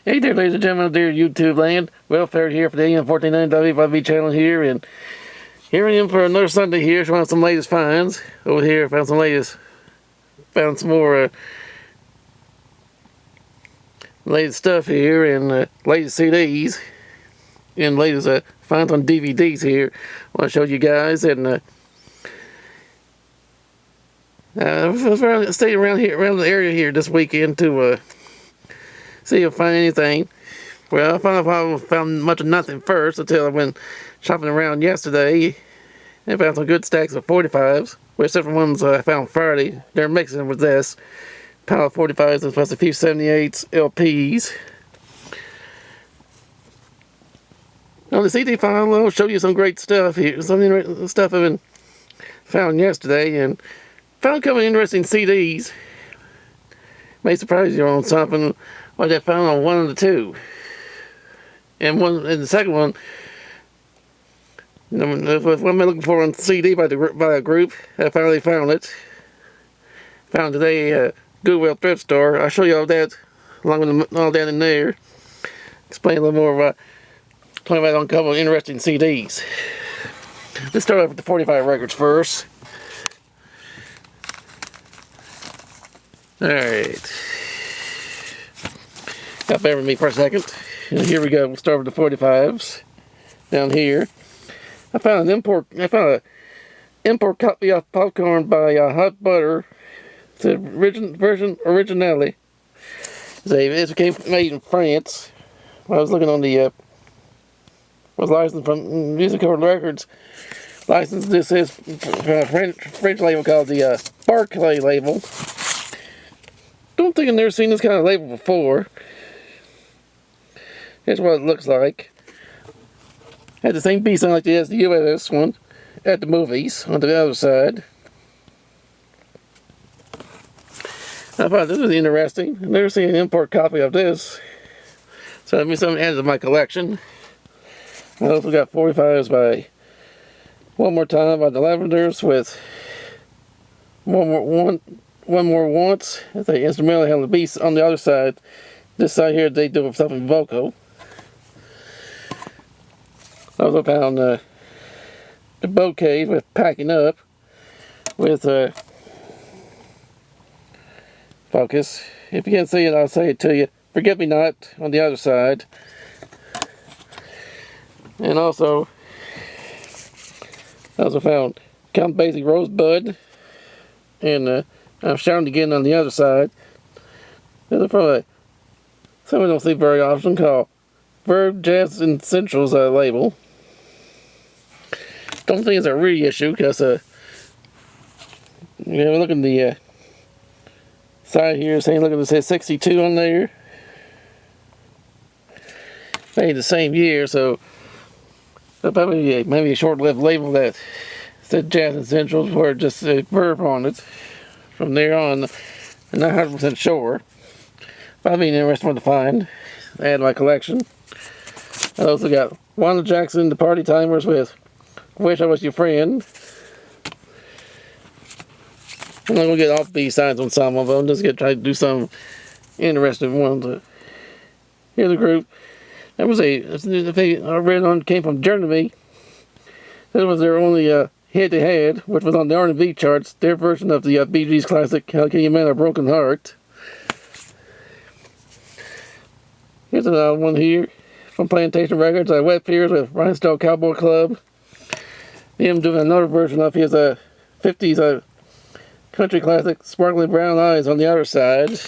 Hey there, ladies and gentlemen, dear YouTube land. Welfare here for the AM49WFIV channel here, and here I am for another Sunday here, showing some latest finds. Over here, found some more latest stuff here, and latest CDs, and latest finds on DVDs here. I want to show you guys, and I stayed around the area here this weekend to see if I find anything. Well, I found much of nothing first until I went shopping around yesterday and found some good stacks of 45s. Well, except for ones I found Friday. They're mixing with this pile of 45s and plus a few 78s LPs. On the CD file, I'll show you some great stuff here. Some stuff I've been found yesterday, and found a couple of interesting CDs. May surprise you on something what I found on one of the two. And the second one, what I'm looking for on CD by a group, I finally found it. Found today at Goodwill thrift store. I'll show you all that, along with all that in there. Explain a little more about, talking about on a couple of interesting CDs. Let's start off with the 45 records first. Alright. Bear with me for a second. And here we go. We'll start with the 45s. Down here, I found an import copy of Popcorn by Hot Butter. It's the originally. It came made in France. I was looking on the was licensed from Music Hall Records. Licensed. This is French label called the Barclay label. Don't think I've never seen this kind of label before. Here's what it looks like. Had the same piece on like the US one at the movies on the other side. I thought this was interesting. I've never seen an import copy of this. So let me something added to my collection. I also got 45s by One More Time by the Lavenders with One More Once. They instrumentally have the beast on the other side. This side here they do something vocal. I also found the bouquet with Packing Up with focus. If you can't see it, I'll say it to you. Forget Me Not on the other side. And also, I also found Count Basie Rosebud and I'm shouting again on the other side. There's probably something I don't see very often called Verb Jazz Essentials label. Don't think it's a reissue because look at the side here saying, look at this, says 62 on there. Made the same year, so probably maybe a short-lived label that said Jazz Essentials where it just said Verb on it. From there on, I'm not 100% sure. Probably an interesting one to find. Add to my collection. I also got Wanda Jackson, the Party Timers with Wish I Was Your Friend. I'm not going to get off B-sides on some of them. Just try to do some interesting ones. Here's the group. That was I read on, came from Germany. That was their only head-to-head, which was on the R&B charts. Their version of the Bee Gees classic, How Can You Mend a Broken Heart. Here's another one here from Plantation Records. Wet Fears with Rhinestone Cowboy Club. Him doing another version of his 50s country classic, Sparkling Brown Eyes on the other side.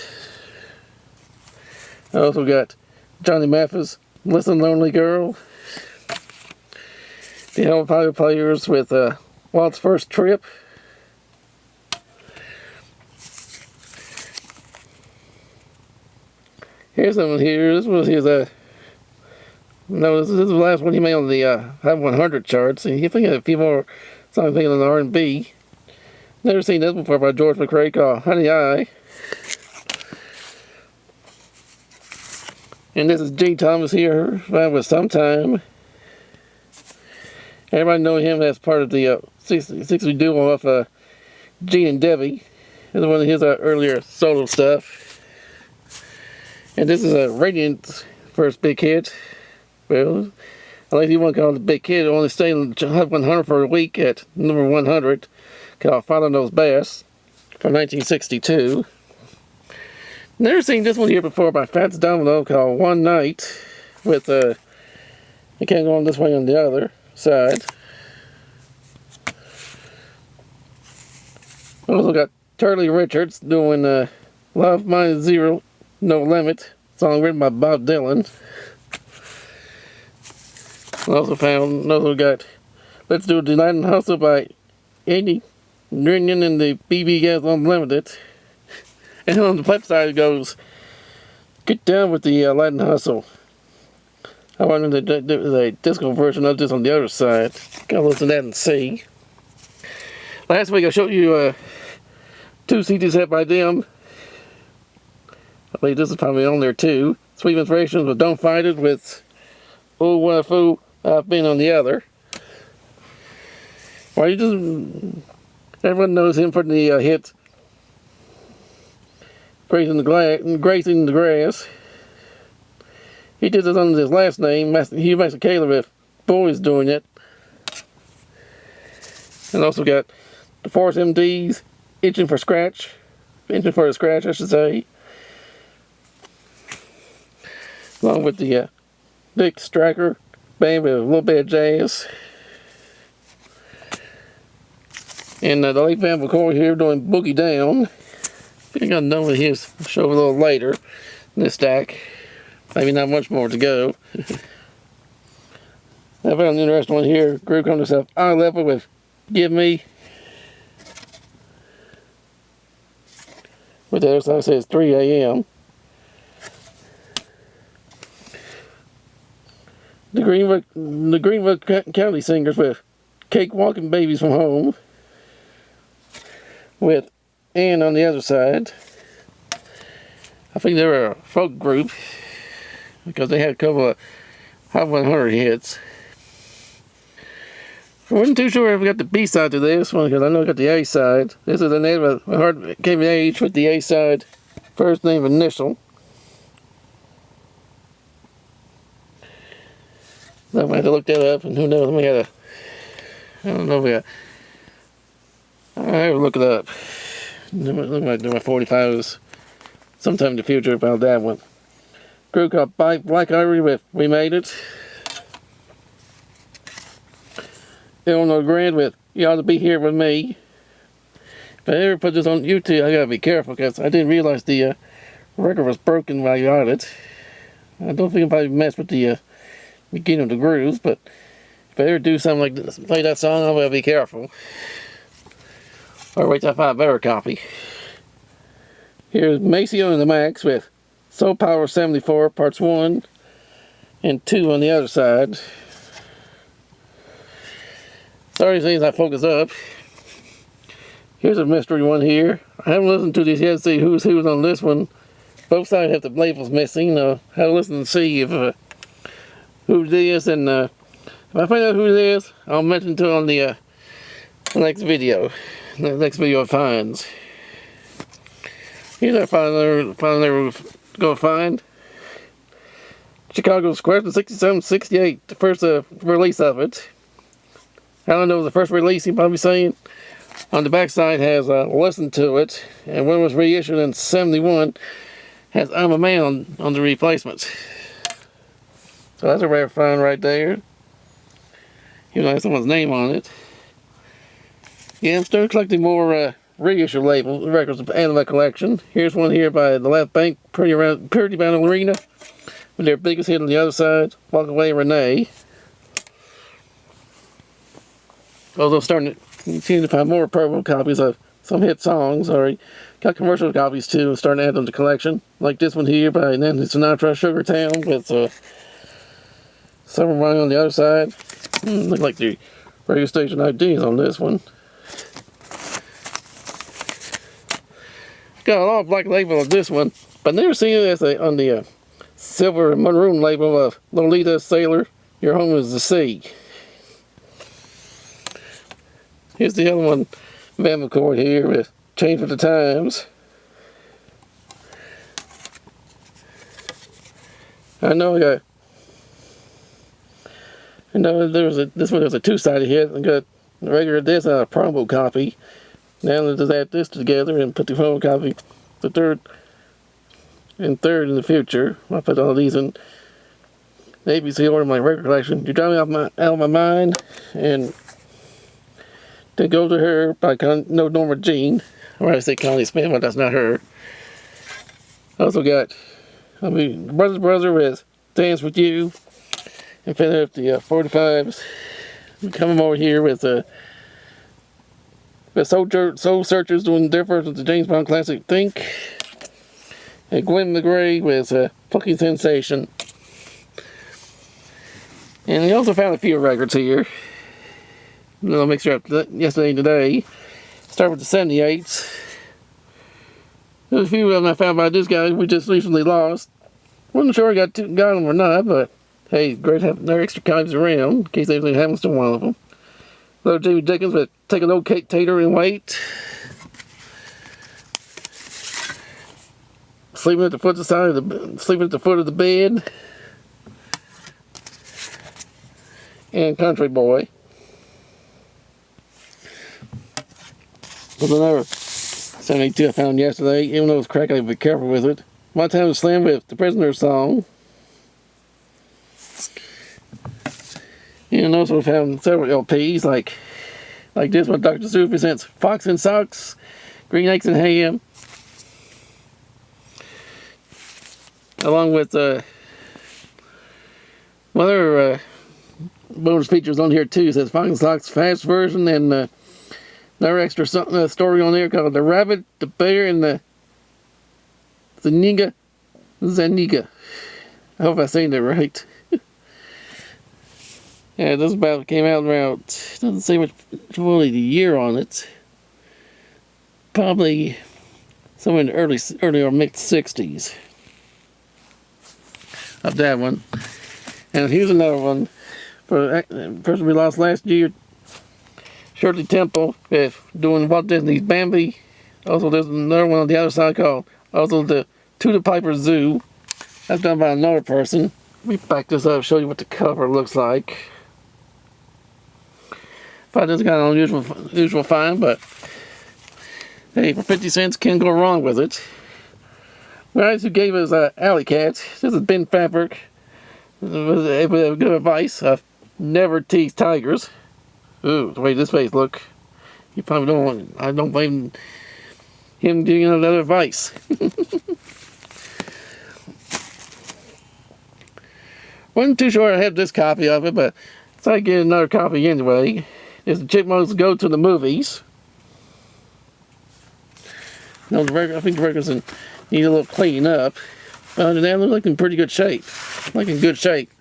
I also got Johnny Mathis, Listen Lonely Girl. The Hellfire Players with Walt's First Trip. Here's someone here. This was his no, this is the last one he made on the Hot 100 charts. And you think of a few more songs on the R&B. Never seen this before by George McRae called Honey I. And this is Gene Thomas here, with Sometime. Everybody knows him as part of the 60 duo of Gene and Debbie. This is one of his earlier solo stuff. And this is a Radiant's first big hit. Well, I like you want to call it a big hit. It only stayed in the Hot 100 for a week at number 100. Called Follow Those Bass from 1962. Never seen this one here before by Fats Domino called One Night. With it can't go on this way on the other side. Also got Turley Richards doing Love Mine Zero, No Limit, song written by Bob Dylan. Also got Let's Do It Tonight and Hustle by Andy Grinion and the BB Gas Unlimited. And on the flip side it goes, Get Down with the Light and Hustle. I wonder if there's a disco version of this on the other side. Gotta listen to that and see. Last week I showed you 2 CDs had by them. I believe this is probably on there too. Sweet Inspirations with Don't Fight It with Oh What a Fool I've Been on the other. Well, everyone knows him for the hit Grazing the Grass. He did this under his last name, Hugh Masekela, with Boys Doing It. And also got the Force MDs, Itching for the Scratch, I should say. Along with the Dick Striker band with a little bit of jazz. And the late Van McCoy here doing Boogie Down. I think I'm done with his show a little later in this stack. Maybe not much more to go. I found an interesting one here. Group called himself Eye Level with Give Me. With the other side says 3 a.m. The Greenwood County Singers with Cake Walking Babies from Home. With Ann on the other side. I think they were a folk group because they had a couple of Hot 100 hits. I wasn't too sure if we got the B side to this one because I know I got the A side. This is the name of a hard came of age with the A side, first name initial. I might have to look that up, and who knows? I don't know if we got. I'll have to look it up. I might do my 45s sometime in the future about that one. Group called Black Ivory with We Made It. Illinois Grand with You Ought to Be Here With Me. If I ever put this on YouTube, I gotta be careful because I didn't realize the record was broken while you on it. I don't think I'll probably mess with the beginning of the grooves, but if I ever do something like this, play that song, I will be careful. Or wait till I find a better copy. Here's Maceo and the Max with Soul Power 74, parts 1 and 2 on the other side. Sorry things I focus up. Here's a mystery one here. I haven't listened to these yet to see who's on this one. Both sides have the labels missing. I have to listen and see if who it is, and if I find out who it is, I'll mention it on the next video. The next video of finds. Here's our final we're going to find. Chicago's Question 6768, the first release of it. I don't know the first release, you're probably saying. On the back side has Listen to It, and when it was reissued in 71, has I'm a Man on the replacements. So that's a rare find right there. Even though it has someone's name on it. Yeah, I'm starting collecting more reissue records to add to my collection. Here's one here by the Left Bank, Pretty Ballerina, with their biggest hit on the other side, Walk Away Renee. Although starting to continue to find more purple copies of some hit songs, or got commercial copies too, starting to add them to the collection. Like this one here by Nancy Sinatra, Sugar Town, with Summer Running on the other side. Look like the radio station IDs on this one. Got a lot of black label of this one, but never seen it as on the silver and maroon label of Lolita Sailor, Your Home is the Sea. Here's the other one, Van McCoy here with Change with the Times. I know this one was a two-sided hit. I got the regular disc and a promo copy. Now let's just add this together and put the promo copy, the third in the future. I'll put all these in the ABC order of my record collection. You Drive Me Out of My Mind, and Then Go to Her by Norma Jean. Or I say Connie Smith, but that's not her. Also got, Brother with Dance With You. And finish up the 45s. Coming over here with Soul Searchers doing their version of the James Bond classic Think. And Gwen McGray with Fucking Sensation. And he also found a few records here. A little mixture up yesterday and today. Start with the 78s. There's a few of them I found by this guy we just recently lost. Wasn't sure I got them or not, but hey, great having their extra copies around in case anything happens to one of them. Hello, Jamie Dickens with Take an Old Kate Tater and Wait. Sleeping at the foot of the bed. And Country Boy. There's another 72 I found yesterday. Even though it was cracked, I had to be careful with it. My Time to Slam with The Prisoner Song. And also found several LPs like this one. Dr. Seuss presents Fox and Socks, Green Eggs and Ham. Along with other bonus features on here too. It says Fox and Socks fast version, and another extra story on there called The Rabbit, the Bear, and the Zaniga. I hope I'm saying that right. Yeah, this about came out around, doesn't say much really the year on it. Probably somewhere in the early or mid 60s. Of that one. And here's another one for a person we lost last year, Shirley Temple, with doing Walt Disney's Bambi. Also, there's another one on the other side called the To the Piper Zoo. That's done by another person. Let me back this up, show you what the cover looks like. Thought this is kind of unusual find, but hey, for 50 cents, can't go wrong with it. Guys who gave us Alley Cats. This is Ben Fabric. With good advice. Never tease tigers. Ooh, the way this face look. You probably don't want. I don't blame him giving another advice. Wasn't too sure I have this copy of it, but so I get another copy anyway. It's the Chipmunks Go to the Movies. No, I think the records need a little cleaning up. But they look like in pretty good shape. Like in good shape.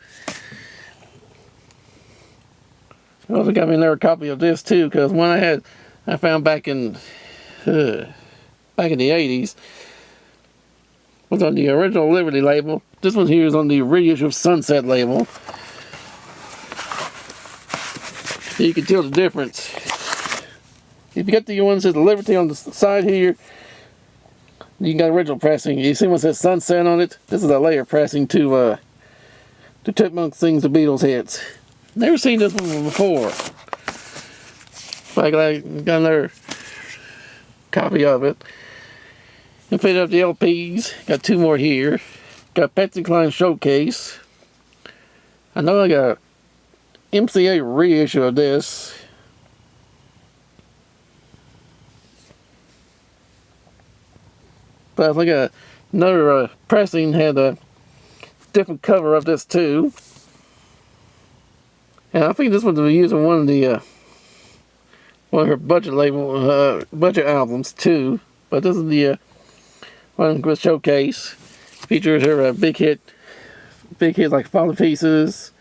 I also got me another copy of this too, because one I found back in the 80s was on the original Liberty label. This one here is on the reissue of Sunset label. So you can tell the difference. If you get the one that says Liberty on the side here, you got original pressing. You see one that says Sunset on it? This is a layer pressing to Chipmunks Sings the Beatles hits. Never seen this one before. But I got another copy of it. And fit up the LPs. Got two more here. Got Patsy Cline Showcase. I know I got MCA reissue of this. But I think another pressing had a different cover of this too. And I think this one was used on one of her budget albums too. But this is the one with Showcase. Features her big hit like Follow Pieces.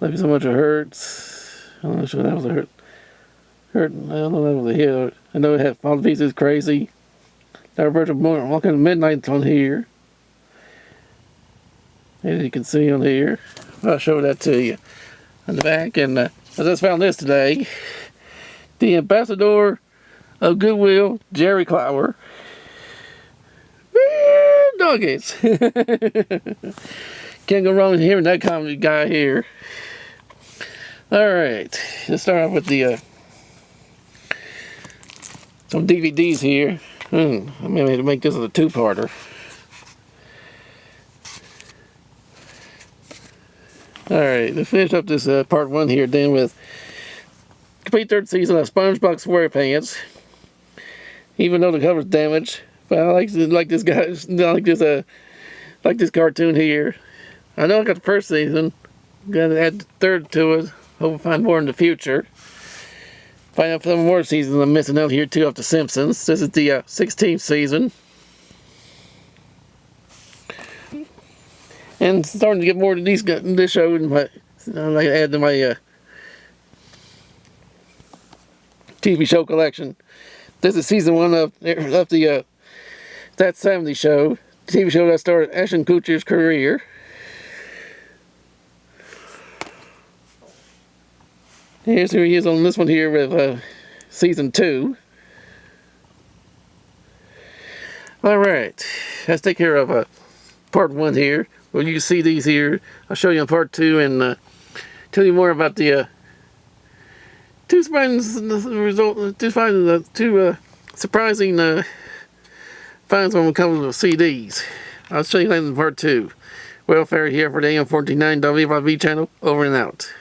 Maybe So Much It Hurts. I'm not sure that was a hurt. I don't know if that was a hit. I know it had Follow Pieces, Crazy. That version of Walking in Midnight's on here. As you can see on here. I'll show that to you on the back. And I just found this today. The Ambassador of Goodwill, Jerry Clower. doggies. Can't go wrong hearing that comedy guy here. Alright, let's start off with the some DVDs here. I may have to make this a two-parter. Alright, to finish up this part 1 here, then with complete 3rd season of SpongeBob SquarePants. Even though the cover's damaged, but I like this guy. I like this cartoon here. I know I got the 1st season. Gotta add the 3rd to it. Hope we find more in the future. Find out some more seasons I'm missing out here too of The Simpsons. This is the 16th season. And starting to get more to this show. I like to add to my TV show collection. This is season 1 of the That 70s Show, the TV show that started Ashton Kutcher's career. Here's who he is on this one here with season 2. Alright, let's take care of part 1 here. Well, you can see these here. I'll show you in part 2 and tell you more about the two surprising finds when it comes with CDs. I'll show you that in part 2. Welfare here for the AM 149 WYV channel. Over and out.